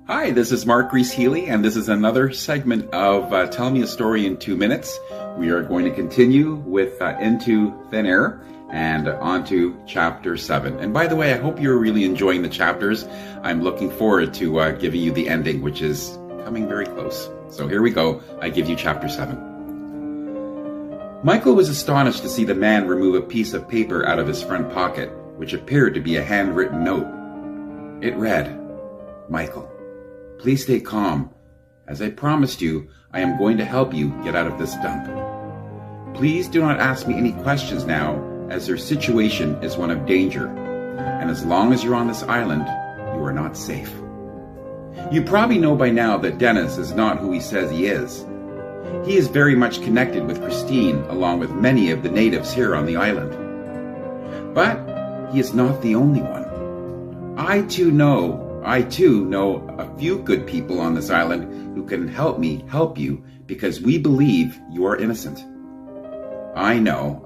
Hi, this is Reece Healey, and this is another segment of Tell Me a Story in 2 Minutes. We are going to continue with Into Thin Air and on to Chapter 7. And by the way, I hope you're really enjoying the chapters. I'm looking forward to giving you the ending, which is coming very close. So here we go. I give you Chapter 7. Michael was astonished to see the man remove a piece of paper out of his front pocket, which appeared to be a handwritten note. It read, "Michael, please stay calm. As I promised you, I am going to help you get out of this dump. Please do not ask me any questions now, as your situation is one of danger, and as long as you're on this island, you are not safe. You probably know by now that Dennis is not who he says he is. He is very much connected with Christine, along with many of the natives here on the island. But he is not the only one. I too know a few good people on this island who can help me help you because we believe you are innocent. I know.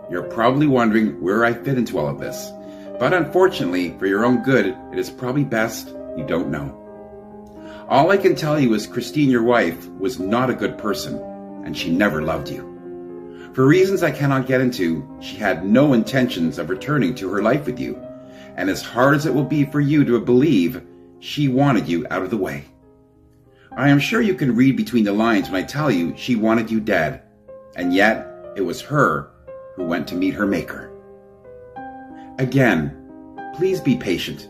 You're probably wondering where I fit into all of this. But unfortunately, for your own good, it is probably best you don't know. All I can tell you is Christine, your wife, was not a good person, and she never loved you. For reasons I cannot get into, she had no intentions of returning to her life with you. And as hard as it will be for you to believe, she wanted you out of the way. I am sure you can read between the lines when I tell you she wanted you dead, and yet it was her who went to meet her maker. Again, please be patient.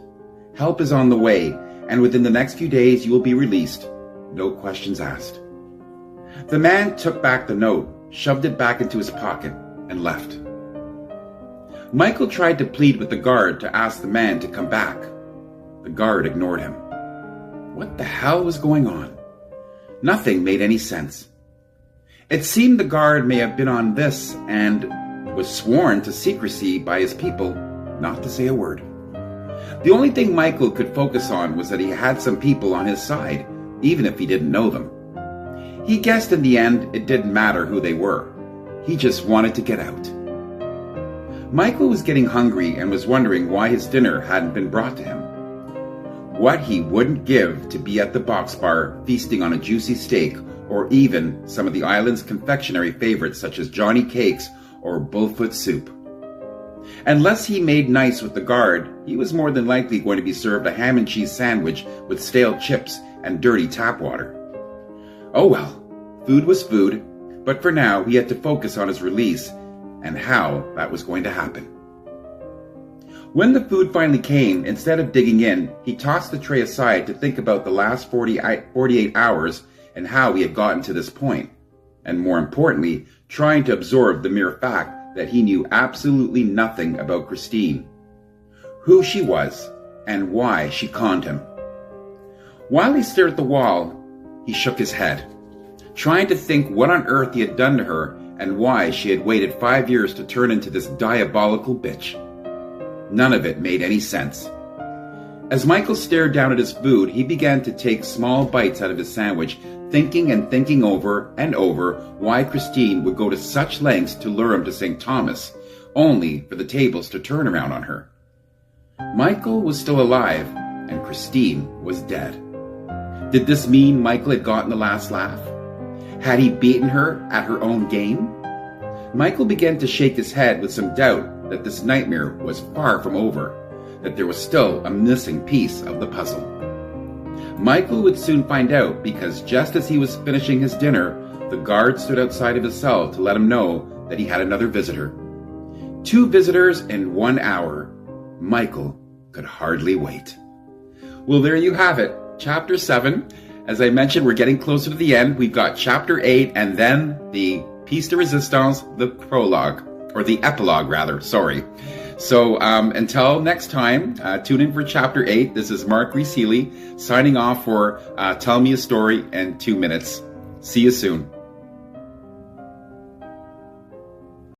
Help is on the way, and within the next few days you will be released. No questions asked." The man took back the note, shoved it back into his pocket, and left. Michael tried to plead with the guard to ask the man to come back. The guard ignored him. What the hell was going on? Nothing made any sense. It seemed the guard may have been on this and was sworn to secrecy by his people not to say a word. The only thing Michael could focus on was that he had some people on his side, even if he didn't know them. He guessed in the end it didn't matter who they were. He just wanted to get out. Michael was getting hungry and was wondering why his dinner hadn't been brought to him. What he wouldn't give to be at the box bar feasting on a juicy steak or even some of the island's confectionery favorites such as Johnny Cakes or Bullfoot Soup. Unless he made nice with the guard, he was more than likely going to be served a ham and cheese sandwich with stale chips and dirty tap water. Oh well, food was food, but for now he had to focus on his release and how that was going to happen. When the food finally came, instead of digging in, he tossed the tray aside to think about the last 48 hours and how he had gotten to this point, and more importantly, trying to absorb the mere fact that he knew absolutely nothing about Christine, who she was, and why she conned him. While he stared at the wall, he shook his head, trying to think what on earth he had done to her and why she had waited 5 years to turn into this diabolical bitch. None of it made any sense. As Michael stared down at his food, he began to take small bites out of his sandwich, thinking and thinking over and over why Christine would go to such lengths to lure him to St. Thomas, only for the tables to turn around on her. Michael was still alive, and Christine was dead. Did this mean Michael had gotten the last laugh? Had he beaten her at her own game? Michael began to shake his head with some doubt that this nightmare was far from over, that there was still a missing piece of the puzzle. Michael would soon find out because just as he was finishing his dinner, the guard stood outside of his cell to let him know that he had another visitor. 2 visitors in 1 hour. Michael could hardly wait. Well, there you have it, Chapter 7. As I mentioned, we're getting closer to the end. We've got Chapter 8 and then the piece de resistance, the prologue, or the epilogue rather, sorry. So until next time, tune in for Chapter 8. This is Reece Healey signing off for Tell Me a Story in 2 Minutes. See you soon.